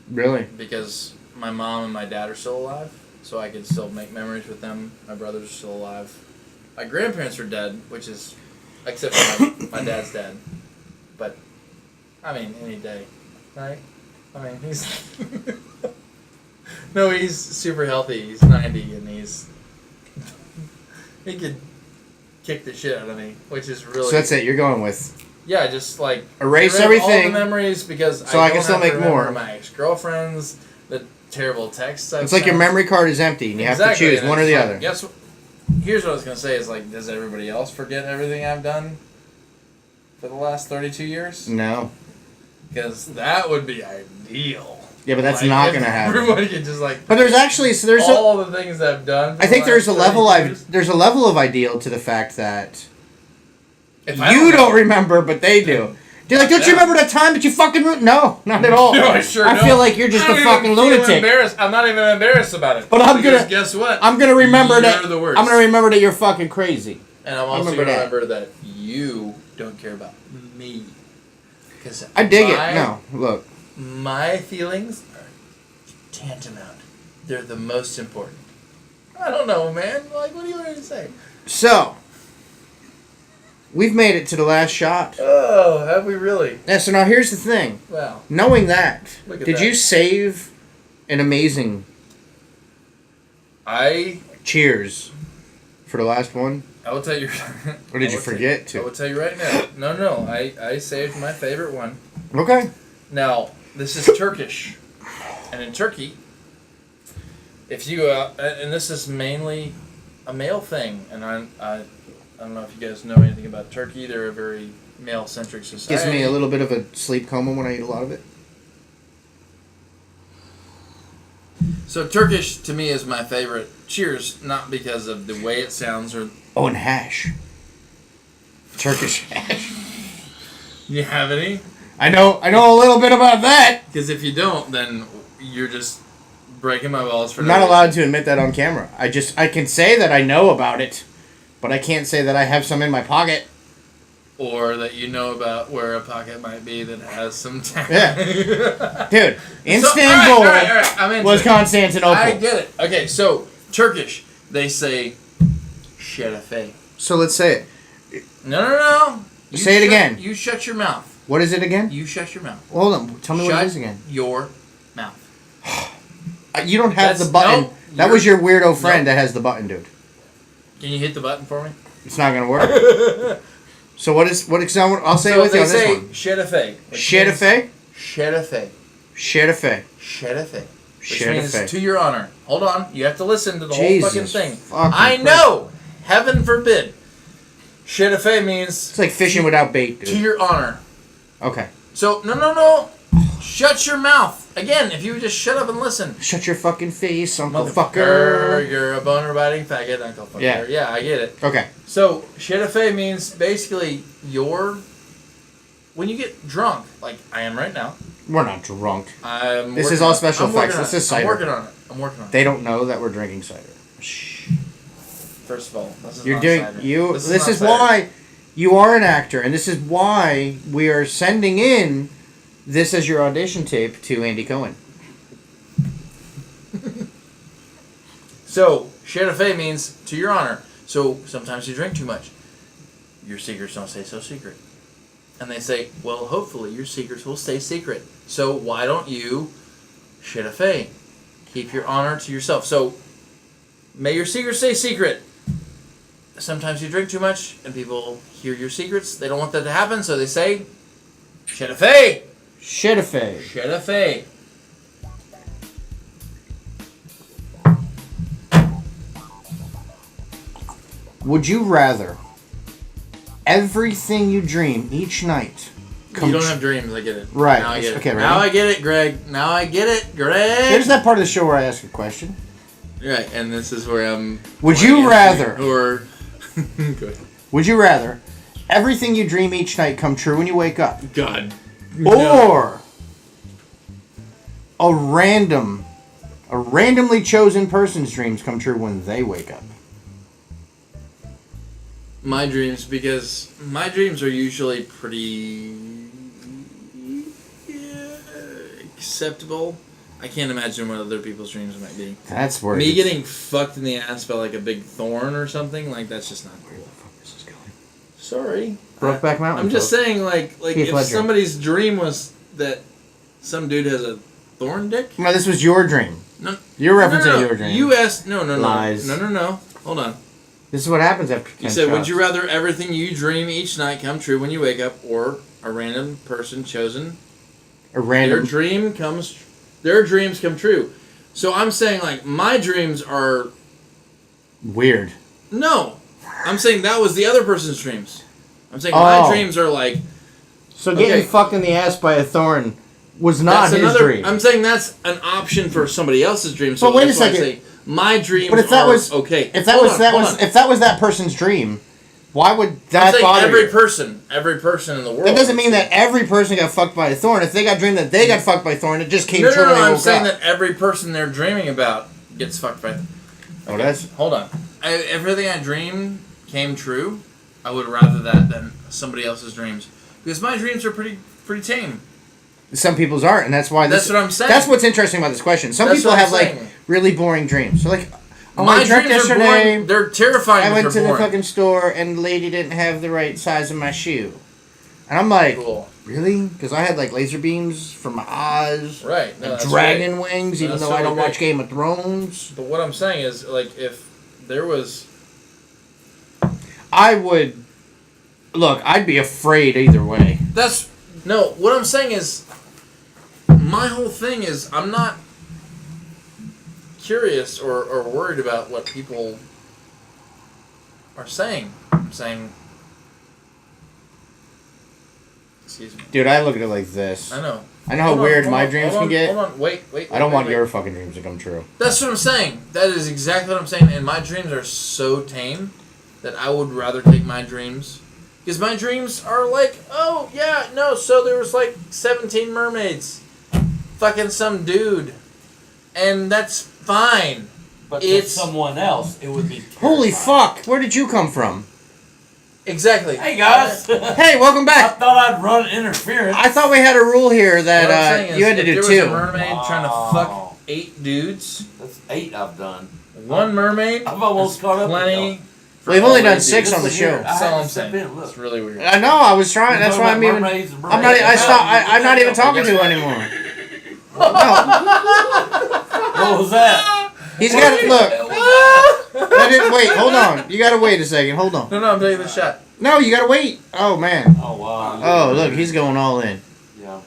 Really? because my mom and my dad are still alive, so I can still make memories with them. My brothers are still alive. My grandparents are dead, which is, except for my dad's dead. But, I mean, any day, right? I mean, he's... No, he's super healthy. He's 90, and he could kick the shit out of me, which is really... So that's it. You're going with Yeah, just like erase get rid of everything. all the memories because so I don't can still have to make remember more. My ex-girlfriends, the terrible texts I've It's like your sent. memory card is empty, and you have to Exactly, choose and one or it's the like, other. Guess what? Here's what I was gonna say: is like, does everybody else forget everything I've done for the last 32 years? No. Because that would be ideal. Yeah, but that's Like, not if going to happen. Everybody could just like. But there's actually all the things I've done. For I think the there's a last 32 level years. there's a level of ideal to the fact that If I you don't know- remember, but they do. They're like, don't you Yeah. remember that time that you fucking No, not at all. No, I sure I don't. feel like you're just I a don't fucking even feel lunatic. Embarrassed. I'm not even embarrassed about it. But I'm Because gonna- guess what? I'm gonna remember You're that. the worst. I'm gonna remember that you're fucking crazy. And I'm also remember going to that. remember that you don't care about me. Because I dig it. No, look. My feelings are tantamount. They're the most important. I don't know, man. Like, what do you want me to say? So, we've made it to the last shot. Oh, have we really? Yeah, so now here's the thing. Wow. Knowing that, Look at did that. you save an amazing I cheers for the last one? will tell you. Or did I you will forget tell, I to? will tell you right now. No. I saved my favorite one. Okay. Now, this is Turkish. And in Turkey, if you go out, and this is mainly a male thing, and I don't know if you guys know anything about Turkey. They're a very male-centric society. Gives me a little bit of a sleep coma when I eat a lot of it. So Turkish, to me, is my favorite cheers, not because of the way it sounds or... Oh, and hash. Turkish hash. You have any? I know a little bit about that. Because if you don't, then you're just breaking my balls for I'm no not reason. allowed to admit that on camera. I can say that I know about it, but I can't say that I have some in my pocket. Or that you know about where a pocket might be that has some time. Yeah. Dude, So, Istanbul all right, I'm into was it. Constantinople. I get it. Okay, so Turkish, they say "şerefe." So let's say it. No. You Say it again. You shut your mouth. What is it again? You shut your mouth. Hold on. Tell me what Shut it is again. your mouth. You don't have That's- the button. nope, that you're- was your weirdo friend nope. that has the button, dude. Can you hit the button for me? It's not gonna work. So what is? I'll say it with you on this one. "şerefe." Sherife? "Şerefe." Sherife. "Şerefe." Which Sherife. means to your honor. Hold on. You have to listen to the Jesus whole fucking thing. fucking I Christ. know. Heaven forbid. "Şerefe" means It's like fishing without bait, to dude. your honor. Okay. So, no. Shut your mouth. Again, if you would just shut up and listen. Shut your fucking face, Uncle Motherfucker, Fucker. you're a boner biting faggot, Uncle Fucker. Yeah. I get it. Okay. So, "şerefe" means basically when you get drunk, like I am right now. We're not drunk. This Working is all on it. special I'm effects. working on This it. is cider. I'm working on it. They don't know that we're drinking cider. Shh. First of all, this is You're not doing cider. you. This This not is cider. why you are an actor, and this is why we are sending in this as your audition tape to Andy Cohen. So, sheriff means to your honor. So, sometimes you drink too much. Your secrets don't stay so secret. And they say, well, hopefully your secrets will stay secret. So, why don't you, sheriff keep your honor to yourself? So, may your secrets stay secret. Sometimes you drink too much and people hear your secrets. They don't want that to happen, so they say, sheriff Shitafe. sheriff Would you rather everything you dream each night You don't have dreams, I get it. Right. Now I get it. Okay, ready? Now I get it, Greg. Now I get it, Greg. There's that part of the show where I ask a question. Right, and this is where I'm... Would you rather? Or... Go ahead. Would you rather everything you dream each night come true when you wake up, God. or a randomly chosen person's dreams come true when they wake up? My dreams, because my dreams are usually pretty... acceptable. I can't imagine what other people's dreams might be. That's where Me it's- getting fucked in the ass by like a big thorn or something, like that's just not cool. Where the fuck is this going? Sorry. Brokeback Mountain. I'm just folks. saying, like Heath if Ledger. somebody's dream was that some dude has a thorn dick. No, this was your dream. No, You're referencing no. your dream. You asked. No. Lies. No. Hold on. This is what happens after 10 You said, would shots. you rather everything you dream each night come true when you wake up, or a random person chosen? A random... Their dreams come true. So I'm saying, like, my dreams are... Weird. No. I'm saying that was the other person's dreams. I'm saying Oh. my dreams are like... So getting Okay. fucked in the ass by a thorn was not that's his dream. I'm saying that's an option for somebody else's dream. So But wait a that's why I second. say my dreams But if that are was okay. if that Hold was on, that hold was on. if that was that person's dream, why would I'm that saying bother every you? person in the world. That doesn't mean that every person got fucked by a thorn. If they got dreamed that they got fucked by a thorn, it just came No, true when they I'm woke saying up. that every person they're dreaming about gets fucked by. Oh, that's Hold on. Everything I dreamed came true. I would rather that than somebody else's dreams, because my dreams are pretty tame. some people's aren't, and that's why. That's what I'm saying. That's what's interesting about this question. Some That's people what I'm have like saying. really boring dreams. So like, oh, My I dreamt dreams are yesterday. boring. They're terrifying. I but went they're to the boring. fucking store and the lady didn't have the right size of my shoe, and I'm like, Cool. really? Because I had like laser beams from my eyes. Right. No, And that's dragon right. wings, even That's though I don't totally watch great. Game of Thrones. But what I'm saying is, like, if there was... I would... Look, I'd be afraid either way. That's... No, what I'm saying is... My whole thing is, I'm not curious or worried about what people are saying. I'm saying... Excuse me. Dude, I look at it like this. I know. I know how Hold on, weird hold my on, dreams hold can on, get. Hold on, wait. I don't want wait. your fucking dreams to come true. That's what I'm saying. That is exactly what I'm saying. And my dreams are so tame that I would rather take my dreams. Because my dreams are like, oh, yeah, no, so there was like 17 mermaids. Fucking some dude. And that's fine. But It's- to someone else, it would be Holy terrifying. fuck! Where did you come from? Exactly. Hey guys! Hey, welcome I back! thought I'd run interference. I thought we had a rule here What I'm that saying you is, had to if do there was two. a mermaid trying to Wow. fuck 8 dudes, That's 8 I've done. one mermaid, I've almost is caught up with plenty. y'all. for We've only all done 8 6 dudes. on the Listen here, show. That's all I'm had to step saying. in, look. It's really weird. I know, I was trying. That's why I'm even. I'm not even talking to you anymore. No, What was that? he's got to look. Wait, hold on. You gotta wait a second. Hold on. No, I'm taking the shot. No, you gotta wait. Oh man. Oh wow. Oh look, he's going all in. Yeah.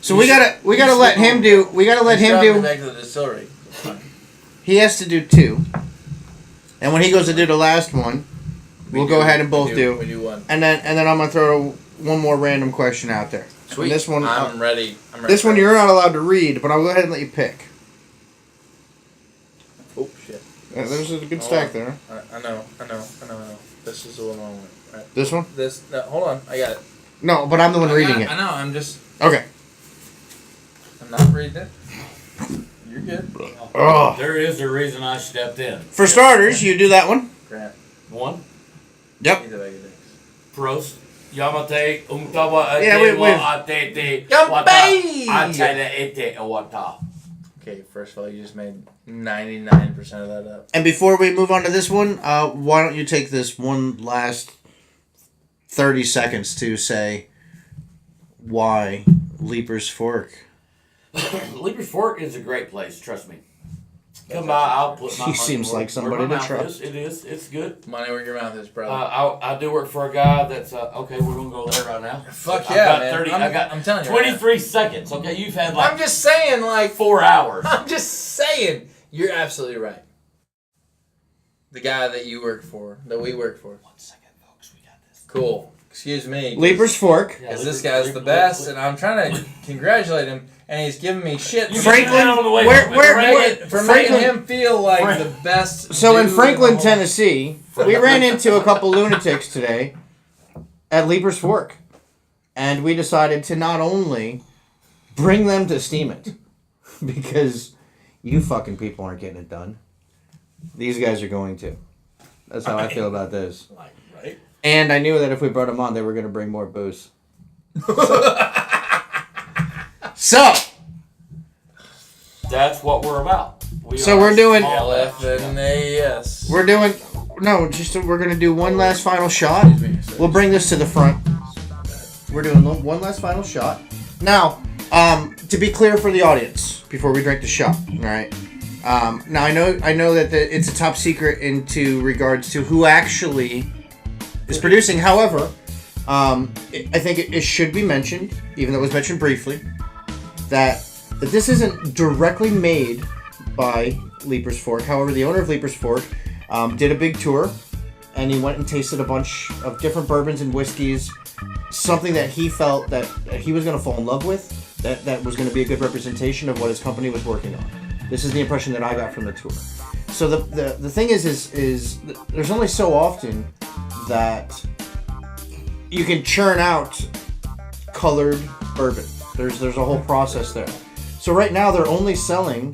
So we gotta let him do. We gotta let him Shot me do. back to the distillery. It's fine. He has to do 2, and when he goes to do the last one, we'll go ahead and both We do. do one. And then I'm gonna throw one more random question out there. Sweet. And this one, I'm ready. I'm ready. this one you're not allowed to read, but I'll go ahead and let you pick. Oh shit. There's a good Hold stack on. there. I know. This is the one I want. Right. This one? No, hold on. I got it. No, but I'm the one reading I it. know. I'm not reading it. You're good. Oh. There is a reason I stepped in. For starters, you do that one. Grant. One, Yep. Either way, good. Prost. Yamate, umtawa, Yeah, wait. atete, wata, atele, ete, wata. Okay, first of all, you just made 99% of that up. And before we move on to this one, why don't you take this one last 30 seconds to say why Leaper's Fork? Leaper's Fork is a great place, trust me. Come by, I'll put my He money seems where- like somebody where my to mouth trust. is. It is. It's good. Money where your mouth is, brother. I do work for a guy that's okay. We're gonna go there right now. Fuck I've yeah, got man. 30. I'm telling you. 23 seconds. Okay, you've had like I'm just saying, like 4 hours. I'm just saying. You're absolutely right. The guy that you work for, that we work for. 1 second, folks. We got this. Cool. Excuse me. Leaper's Fork. Yeah, Because this Leaper- guy's the Leaper- best, Leaper- and I'm trying to congratulate him, and he's giving me shit You Franklin, get on the way. for Franklin- making him feel like the best. So in dude Franklin, the whole- Tennessee, we ran into a couple lunatics today at Leaper's Fork. And we decided to not only bring them to Steemit, because you fucking people aren't getting it done. These guys are going to. That's how I feel about this. Like, right? And I knew that if we brought them on, they were going to bring more booze. So, That's what we're about. So we're doing- LFNAS. we're doing... No, we're going to do one last final shot. We'll bring this to the front. We're doing one last final shot. Now, to be clear for the audience, before we drink the shot, all right? Now, I know that it's a top secret into regards to who actually is producing. However, I think it should be mentioned, even though it was mentioned briefly, that this isn't directly made by Leaper's Fork. However, the owner of Leaper's Fork did a big tour, and he went and tasted a bunch of different bourbons and whiskeys, something that he felt that he was going to fall in love with, that was going to be a good representation of what his company was working on. This is the impression that I got from the tour. So the thing is there's only so often that you can churn out colored bourbon. There's a whole process there. So right now they're only selling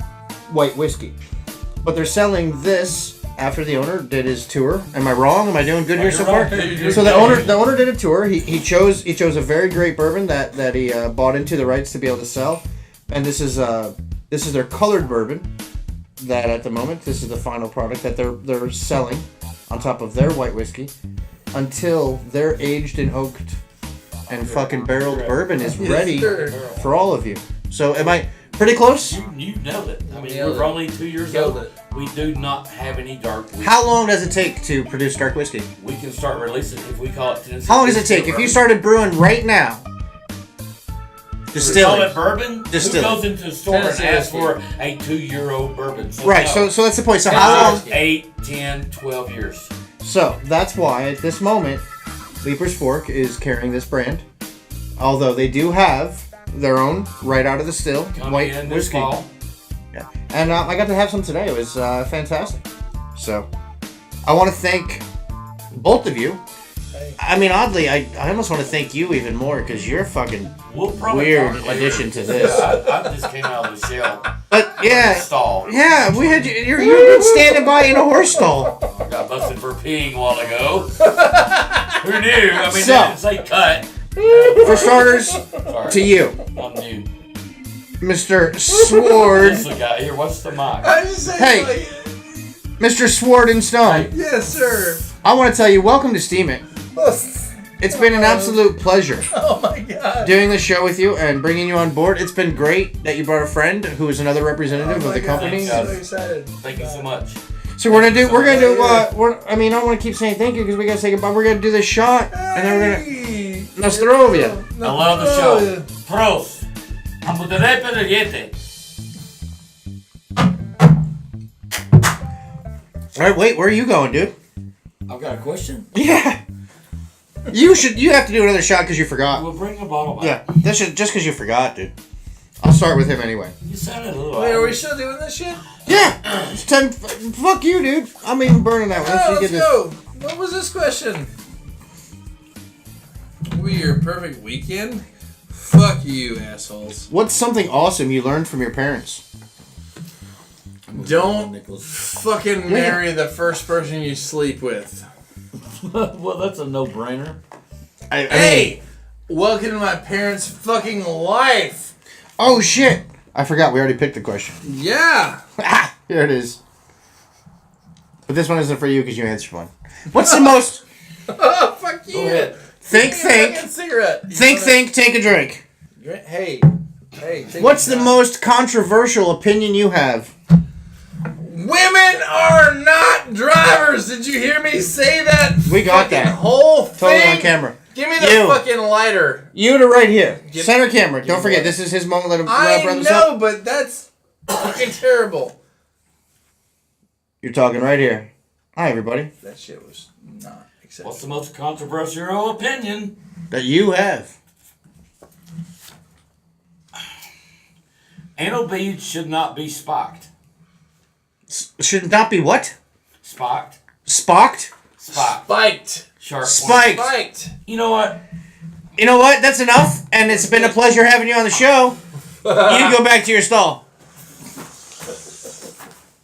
white whiskey, but they're selling this after the owner did his tour. Am I wrong? Am I doing good here so far? So the owner did a tour. He chose a very great bourbon that he bought into the rights to be able to sell, and this is their colored bourbon. That at the moment, this is the final product that they're selling on top of their white whiskey until their aged and oaked and fucking barreled bourbon is ready for all of you. So am I pretty close? You nailed it. I mean, Nailed we're it. only 2 years Killed old. it. We do not have any dark whiskey. How long does it take to produce dark whiskey? We can start releasing if we call it Tennessee. How long does it take? If you started brewing right now, Call distilling. it bourbon. Distilling. Who goes into the store and Tennessee asks whiskey. for a 2-year-old bourbon? So Right, no. so that's the point. So how long? 8, 10, 12 years. So that's why at this moment, Leaper's Fork is carrying this brand. Although they do have their own right out of the still Coming white in this whiskey. fall. Yeah, and I got to have some today. It was fantastic. So I want to thank both of you. I mean, oddly, I almost want to thank you even more because you're a fucking We'll probably weird talk later. addition to this. I just came out of the shell. But yeah, Stall. yeah, we had you. You've been standing by in a horse stall. Got busted for peeing a while ago. Who knew? I mean, So- they didn't say cut. For starters, Sorry. to you, I'm new. Mr. Sword, This guy here. What's the mic? I just say, Hey. like, Mr. Sword and Stone. yes, sir. I want to tell you, welcome to Steemit. It's been an absolute pleasure Oh my god. doing the show with you and bringing you on board. It's been great that you brought a friend who is another representative Oh of the my God, company. I'm so excited. Thank you so much. So we're gonna do. I mean, I don't want to keep saying thank you because we gotta say goodbye. We're gonna do this shot, and then we're gonna. Nostrovia. I love the show. Prost. I'm with the All right, wait. Where are you going, dude? I've got a question. Yeah. You should. You have to do another shot because you forgot. We'll bring a bottle back. Yeah. This is just because you forgot, dude. I'll start with him anyway. You sounded a little. Wait, are we still doing this shit? Yeah. It's 10. Fuck you, dude. I'm even burning that one. Oh, You let's get go. What was this question? Your perfect weekend? Fuck you, assholes. What's something awesome you learned from your parents? Don't Nicholas. fucking marry the first person you sleep with. Well, that's a no-brainer. Hey! Welcome to my parents' fucking life! Oh, shit! I forgot. We already picked the question. Yeah! Here it is. But this one isn't for you because you answered one. What's the most... Oh, fuck you! Go ahead. Think, Give me a fucking think. cigarette. Think, take a drink. Hey. Take What's a the shot. most controversial opinion you have? Women are not drivers! Did you hear me say that? We got fucking that. whole thing? Totally on camera. Give me the You. fucking lighter. You to right here. Give- Center camera. give Don't me forget, one. this is his moment. Let him I wrap this up. know, but that's fucking terrible. You're talking right here. Hi, everybody. That shit was not acceptable. What's the most controversial opinion? That you have. Anal beads should not be spocked. Should not be what? Spocked? Spocked? Spocked. Spiked. Sharp. Spiked. Spiked. You know what? You know what? That's enough. And it's been a pleasure having you on the show. You can go back to your stall.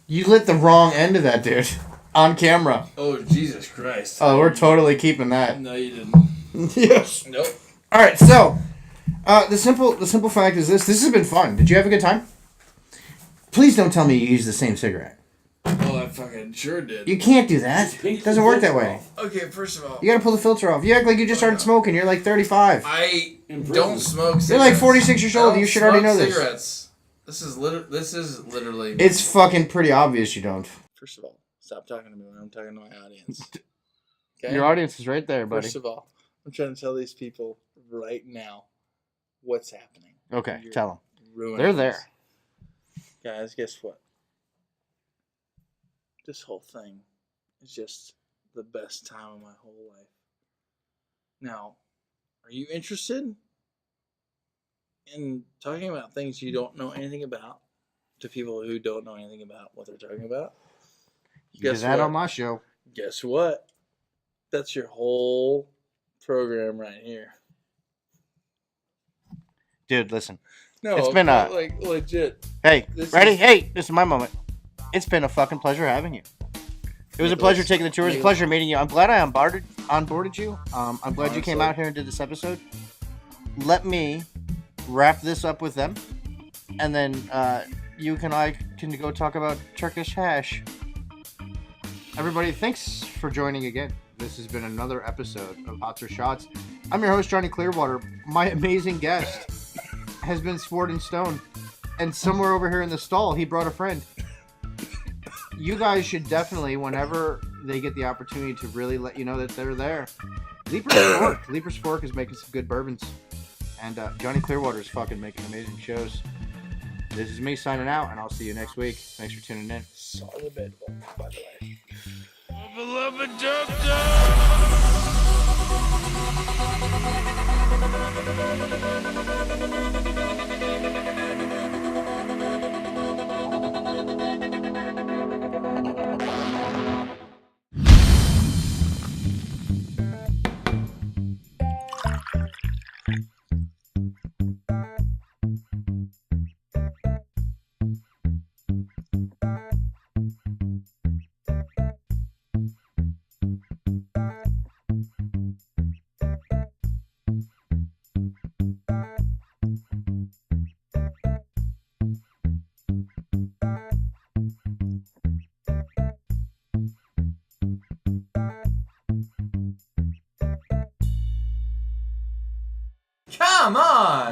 You lit the wrong end of that, dude. On camera. Oh, Jesus Christ. Oh, we're totally keeping that. No, you didn't. Yes. Nope. All right, so the simple fact is this has been fun. Did you have a good time? Please don't tell me you used the same cigarette. Oh, I fucking sure did. You can't do that. It doesn't work that way. Okay, first of all, You gotta pull the filter off. You act like you just started smoking. You're like 35. I In don't prison. smoke cigarettes. You're like 46 years I old. don't You should already smoke know this. cigarettes. This is literally. It's fucking pretty obvious you don't. First of all, stop talking to me when I'm talking to my audience. Okay? Your audience is right there, buddy. First of all, I'm trying to tell these people right now what's happening. Okay, You're tell them. ruining They're this. there. Guys, guess what? This whole thing is just the best time of my whole life. Now, are you interested in talking about things you don't know anything about to people who don't know anything about what they're talking about? You do Guess that what? on my show. Guess what? That's your whole program right here. Dude, listen. No, It's been but, like legit. Hey, This ready? is- Hey, this is my moment. It's been a fucking pleasure having you. It was a pleasure taking the tour. It was a pleasure meeting you. I'm glad I onboarded you. I'm glad you came Honestly. out here and did this episode. Let me wrap this up with them, and then you and I can go talk about Turkish hash. Everybody, thanks for joining again. This has been another episode of Hots or Shots. I'm your host, Johnny Clearwater. My amazing guest has been Sword and Stone, and somewhere over here in the stall, he brought a friend. You guys should definitely, whenever they get the opportunity to really let you know that they're there, Leaper's Fork. Leaper's Fork is making some good bourbons. And Johnny Clearwater is fucking making amazing shows. This is me signing out, and I'll see you next week. Thanks for tuning in. Solid bed, by the way. Beloved doctor! Come on!